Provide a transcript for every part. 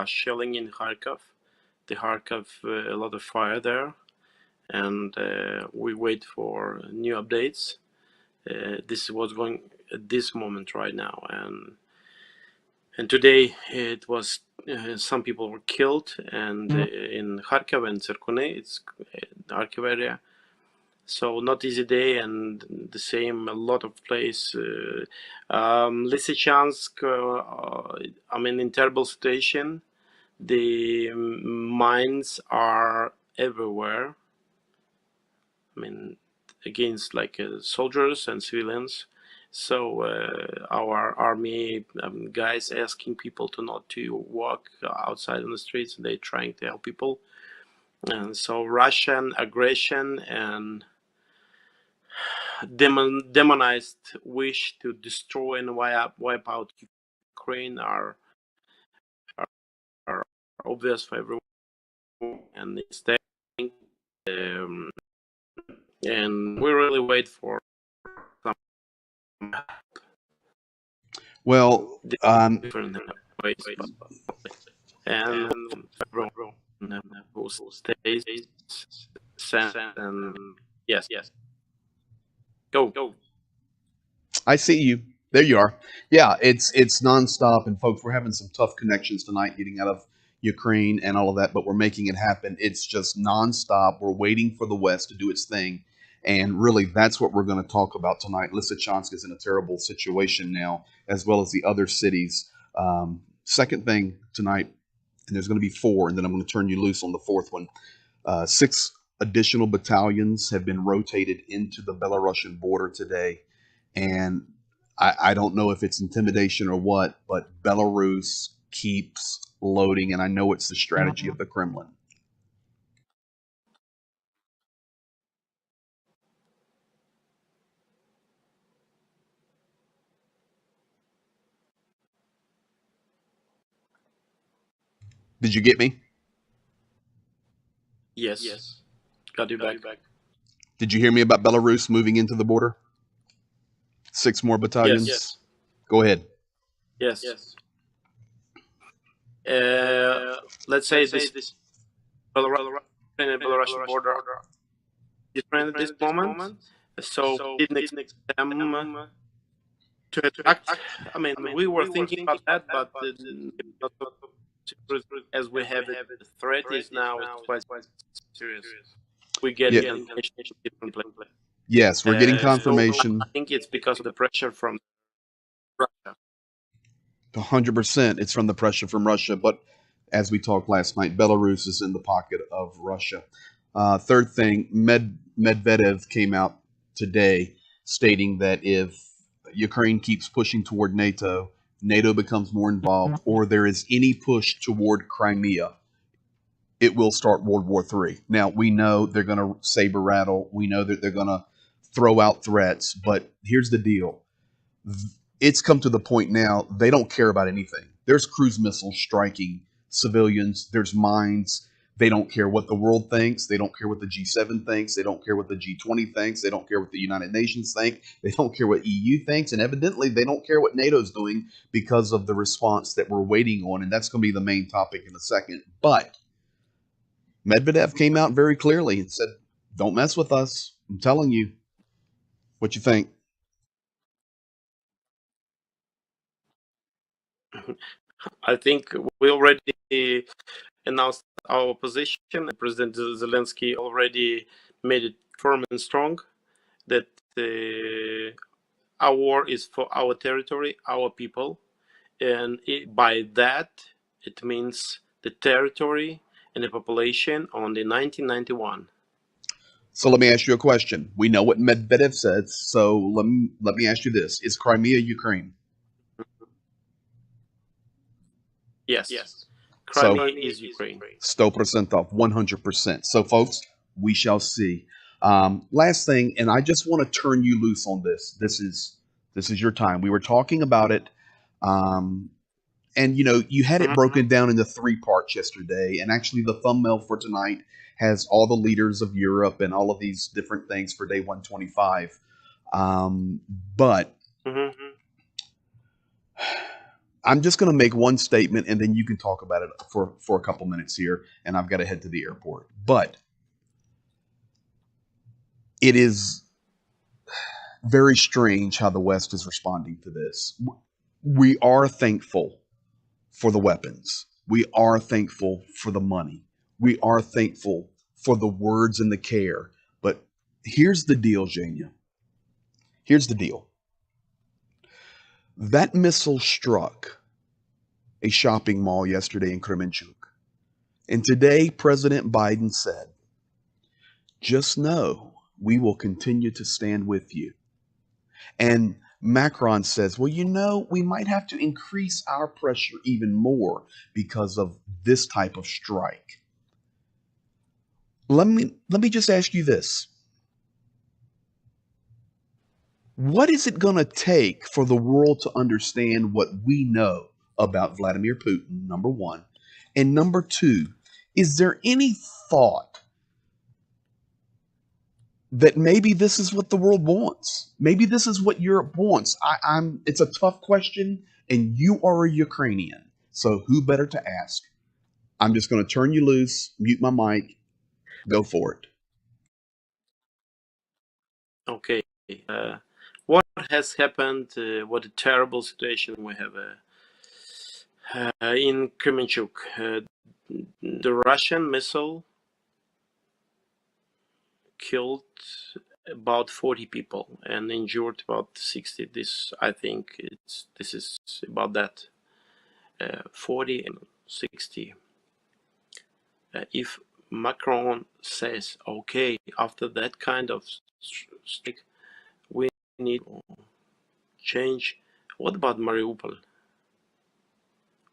shelling in Kharkov. The Kharkov, a lot of fire there, and we wait for new updates. This is what's going at this moment right now, and today it was some people were killed, and in Kharkov and Tsirkune, it's the Kharkiv area. So not easy day, and the same a lot of place. Lysychansk, I'm in terrible situation. The mines are everywhere. I mean, against like soldiers and civilians. So our army guys asking people to not to walk outside on the streets. They're trying to help people. And so Russian aggression and demonized wish to destroy and wipe out Ukraine are obvious for everyone, and it's there. Um, and we really wait for some Well, different ways, and everyone who stays sent, and yes, go. I see you. There you are. Yeah, it's nonstop, and folks, we're having some tough connections tonight, getting out of Ukraine and all of that, but we're making it happen. It's just nonstop. We're waiting for the West to do its thing, and really, that's what we're going to talk about tonight. Lysychansk is in a terrible situation now, as well as the other cities. Second thing tonight, and there's going to be four, and then I'm going to turn you loose on the fourth one. 6 additional battalions have been rotated into the Belarusian border today. And I don't know if it's intimidation or what, but Belarus keeps loading, and I know it's the strategy of the Kremlin. Did you get me? Yes, got you back. Did you hear me about Belarus moving into the border? 6 more battalions? Yes. Go ahead. Yes. Let's say this Belarusian border different at this moment, so didn't expect them to attack. I mean, we were thinking about that, but not so serious as we have it. The threat is now quite serious. We get information from different places. Yes, we're getting confirmation. So I think it's because of the pressure from Russia. 100%. It's from the pressure from Russia. But as we talked last night, Belarus is in the pocket of Russia. Third thing, Medvedev came out today stating that if Ukraine keeps pushing toward NATO, NATO becomes more involved, or there is any push toward Crimea, it will start World War III. Now, we know they're going to saber rattle. We know that they're going to throw out threats. But here's the deal. It's come to the point now they don't care about anything. There's cruise missiles striking civilians. There's mines. They don't care what the world thinks. They don't care what the G7 thinks. They don't care what the G20 thinks. They don't care what the United Nations think. They don't care what EU thinks. And evidently, they don't care what NATO's doing because of the response that we're waiting on. And that's going to be the main topic in a second. But Medvedev came out very clearly and said, don't mess with us. I'm telling you. What you think? I think we already announced our position. President Zelensky already made it firm and strong that our war is for our territory, our people, and by that it means the territory and the population on the 1991. So let me ask you a question. We know what Medvedev says, so let me ask you this: is Crimea Ukraine? Yes. Crimea is Ukraine. 100%, 100%. So, folks, we shall see. Last thing, and I just want to turn you loose on this. This is your time. We were talking about it, and you had it broken down into 3 parts yesterday, and actually the thumbnail for tonight has all the leaders of Europe and all of these different things for day 125. But I'm just going to make one statement and then you can talk about it for a couple minutes here. And I've got to head to the airport. But it is very strange how the West is responding to this. We are thankful for the weapons. We are thankful for the money. We are thankful for the words and the care. But here's the deal, Jania. Here's the deal. That missile struck a shopping mall yesterday in Kremenchuk. And today, President Biden said, just know we will continue to stand with you. And Macron says, well, we might have to increase our pressure even more because of this type of strike. Let me just ask you this. What is it going to take for the world to understand what we know about Vladimir Putin, number one? And number two, is there any thought that maybe this is what the world wants? Maybe this is what Europe wants. It's a tough question, and you are a Ukrainian. So who better to ask? I'm just going to turn you loose, mute my mic, go for it. Okay. What has happened? What a terrible situation we have in Kremenchuk. The Russian missile killed about 40 people and injured about 60. I think this is about that. 40 and 60. If Macron says, okay, after that kind of strike, we need change. What about Mariupol?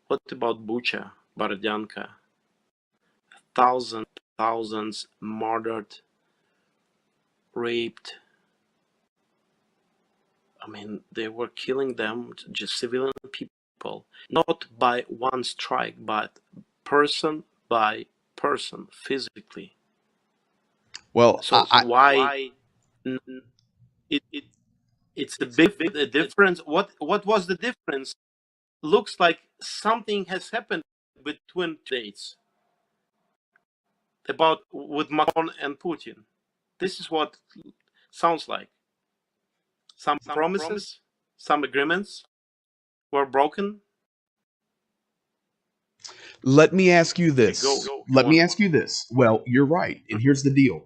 What about Bucha, Borodyanka? Thousands murdered, raped. I mean, they were killing them, just civilian people, not by one strike, but person by person, physically. Well, So why it's a big difference? What was the difference? Looks like something has happened between dates about with Macron and Putin. This is what sounds like. Some promises, some agreements were broken. let me ask you Okay, this. go. You Let me want? ask you this. Well, you're right. And here's the deal.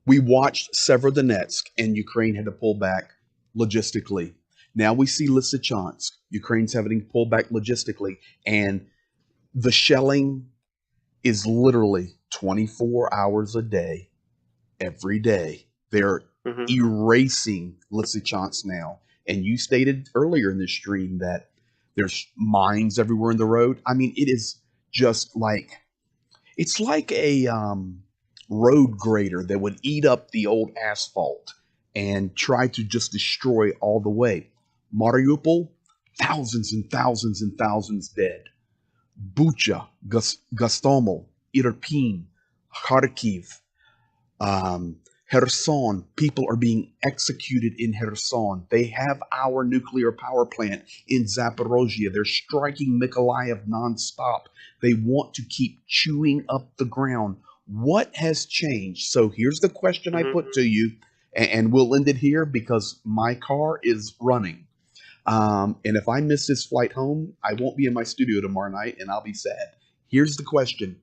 We watched Severodonetsk and Ukraine had to pull back logistically. Now we see Lysychansk. Ukraine's having to pull back logistically. And the shelling is literally 24 hours a day, every day. They're erasing Lysychansk now. And you stated earlier in this stream that there's mines everywhere in the road. I mean, it is just like it's like a road grader that would eat up the old asphalt and try to just destroy all the way. Mariupol, thousands and thousands and thousands dead. Bucha, Gostomel, Irpin, Kharkiv, Kherson, people are being executed in Kherson. They have our nuclear power plant in Zaporozhye. They're striking Mykolaiv nonstop. They want to keep chewing up the ground. What has changed? So here's the question I put to you, and we'll end it here because my car is running. And if I miss this flight home, I won't be in my studio tomorrow night, and I'll be sad. Here's the question.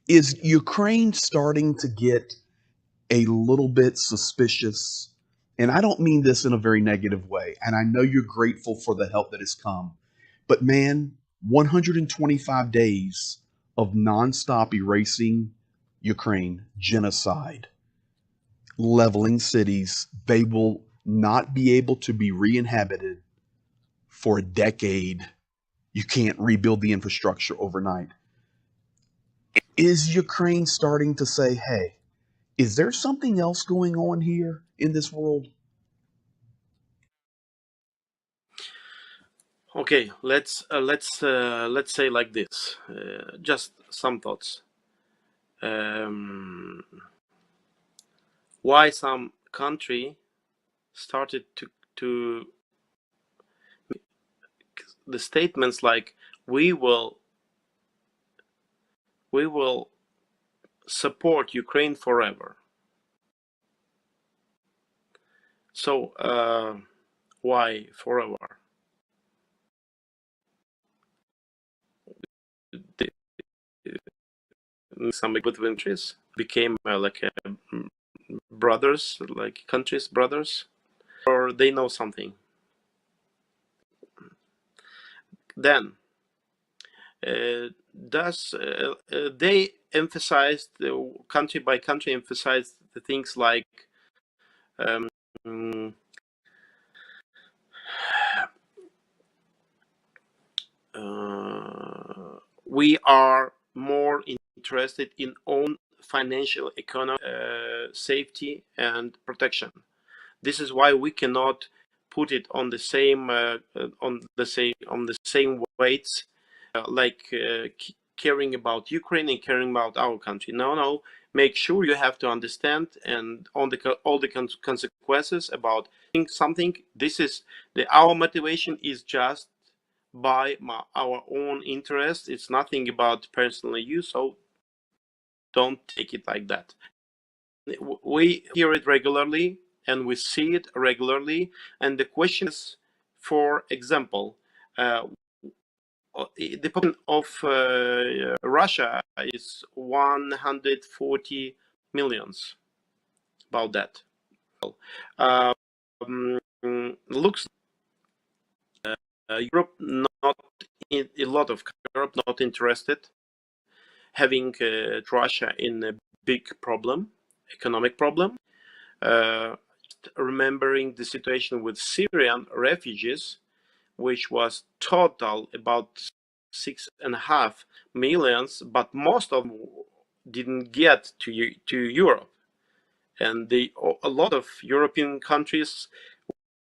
Is Ukraine starting to get a little bit suspicious? And I don't mean this in a very negative way. And I know you're grateful for the help that has come. But man, 125 days of nonstop erasing Ukraine, genocide, leveling cities, they will not be able to be re-inhabited for a decade. You can't rebuild the infrastructure overnight. Is Ukraine starting to say, hey, is there something else going on here in this world? Okay, let's say like this. Just some thoughts. Why some country started to the statements like we will support Ukraine forever. So why forever? Some with countries became like brothers, like countries brothers, or they know something. Then does they emphasized country by country emphasized the things like um, we are more interested in own financial economic safety and protection. This is why we cannot put it on the same weights, like caring about Ukraine and caring about our country. No, no. Make sure you have to understand and on the all the consequences about something. This is our motivation is just by our own interest. It's nothing about personally you. So don't take it like that. We hear it regularly and we see it regularly. And the question is, for example, the population of Russia is 140 millions. About that, looks Europe not in a lot of Europe not interested, having Russia in a big problem, economic problem. Uh, Remembering the situation with Syrian refugees, which was total about 6.5 millions, but most of them didn't get to Europe, and a lot of European countries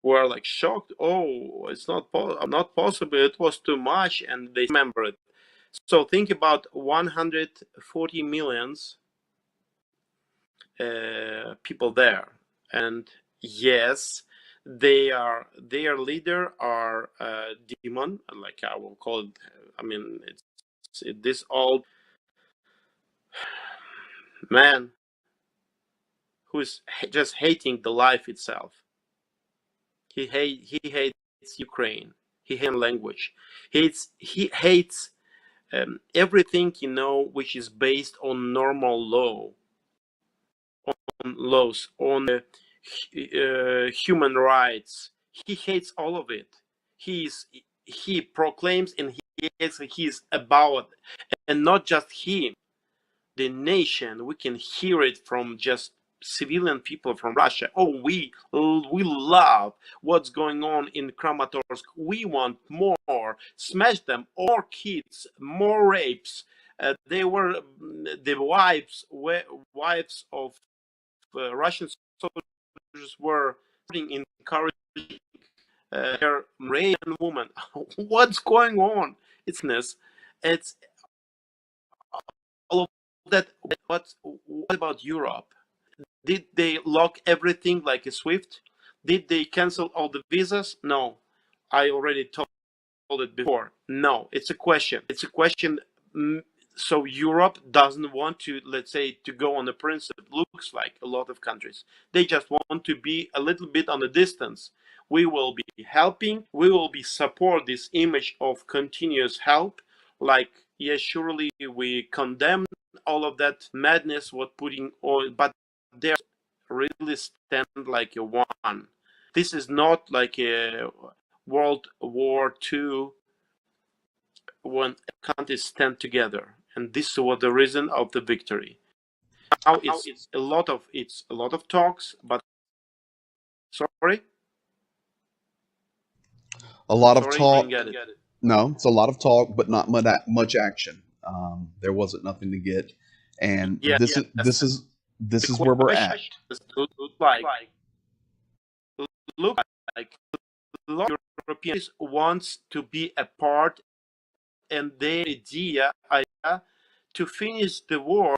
were like shocked. Oh, it's not possible. It was too much, and they remember it. So think about 140 millions people there, and yes, their leader are demon, like I will call it. I mean, it's this old man who's just hating the life itself. He hates Ukraine. He hates language. He hates everything which is based on normal laws, on human rights. He hates all of it. He proclaims and he's about, and not just him, the nation. We can hear it from just civilian people from Russia. Oh, we love what's going on in Kramatorsk. We want more. Smash them. More kids. More rapes. They were the wives of Russian soldiers were encouraging their Iranian woman. What's going on? It's all of that. What about Europe? Did they lock everything like a SWIFT? Did they cancel all the visas? No. I already told it before. No, it's a question. It's a question. So Europe doesn't want to, let's say, to go on the principle. Looks like a lot of countries. They just want to be a little bit on the distance. We will be helping. We will be support this image of continuous help. Like, yes, surely we condemn all of that madness, what putting on, but they really stand like a one. This is not like a World War II when countries stand together, and this was the reason of the victory. Now it's a lot of talks, but sorry, A lot of sorry, didn't talk. get it. No, it's a lot of talk, but not much action. There wasn't nothing to get, and Yeah, this the is where we're question at. look like a lot of Europeans wants to be a part, and their idea to finish the war,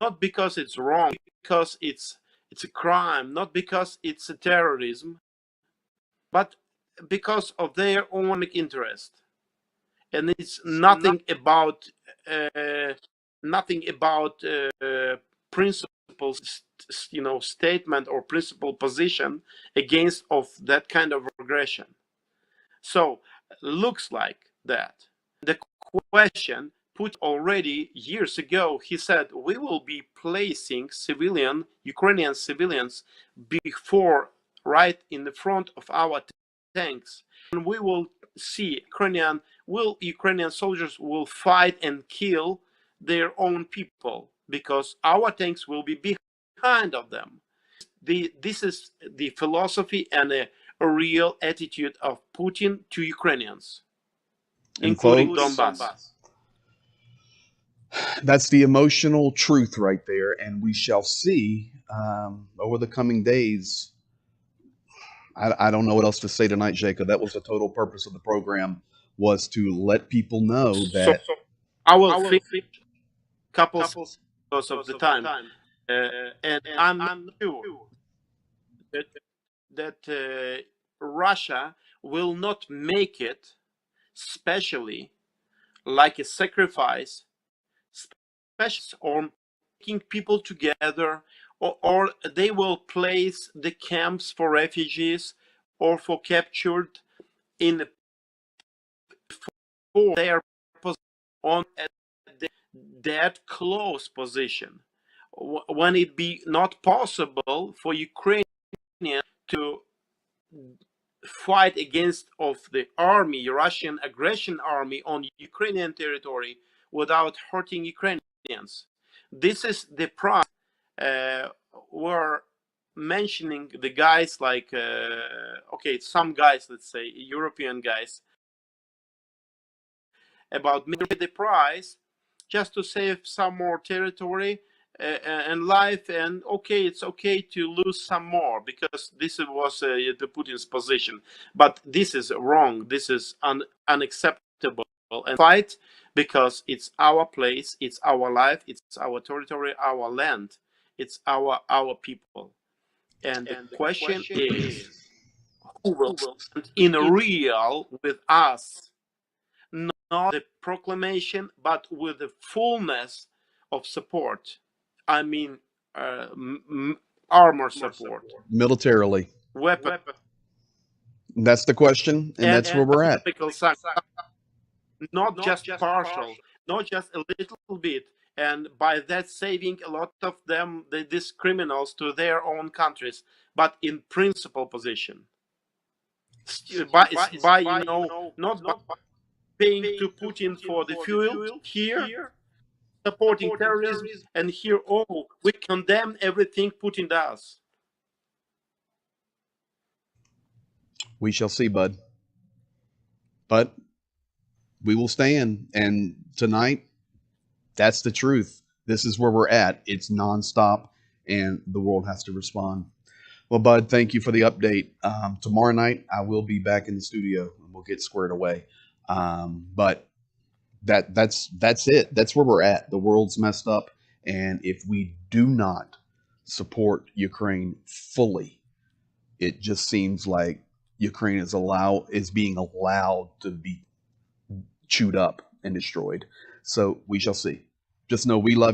not because it's wrong, because it's a crime, not because it's a terrorism, but because of their own interest. and it's nothing about principles, statement or principle position against of that kind of aggression. So looks like that. The question put already years ago, he said, we will be placing Ukrainian civilians before, right in the front of our tanks. And we will see Ukrainian soldiers will fight and kill their own people because our tanks will be behind of them. This is the philosophy and a real attitude of Putin to Ukrainians, And including folks, Donbass. that's the emotional truth right there. And we shall see over the coming days. I don't know what else to say tonight, Jacob. That was the total purpose of the program, was to let people know So that I will finish a couple because of the time, and I'm not sure that Russia will not make it, especially like a sacrifice, or making people together, or they will place the camps for refugees or for captured in for their position on that close position when it be not possible for Ukraine to fight against of the army, Russian aggression army on Ukrainian territory without hurting Ukrainians. This is the price. We're mentioning the guys like okay, some guys, let's say European guys, about the price just to save some more territory and life, and okay, it's okay to lose some more because this was the Putin's position, but this is wrong, this is unacceptable, and fight because it's our place, it's our life, it's our territory, our land, it's our people, and the question is who will stand in real with us, not the proclamation, but with the fullness of support. I mean, armor support, militarily, weapon, that's the question, and that's where we're at. economical sanctions, not just partial, not just a little bit, and by that saving a lot of them, these criminals, to their own countries, but in principal position. By not by paying to Putin for the fuel here, supporting terrorism, and here, oh, we condemn everything Putin does. We shall see, bud. But we will stand. And tonight, that's the truth. This is where we're at. It's nonstop, and the world has to respond. Well, Bud, thank you for the update. Tomorrow night, I will be back in the studio, and we'll get squared away. But that's it. That's where we're at. The world's messed up, and if we do not support Ukraine fully, it just seems like Ukraine is being allowed to be chewed up and destroyed. So we shall see. Just know we love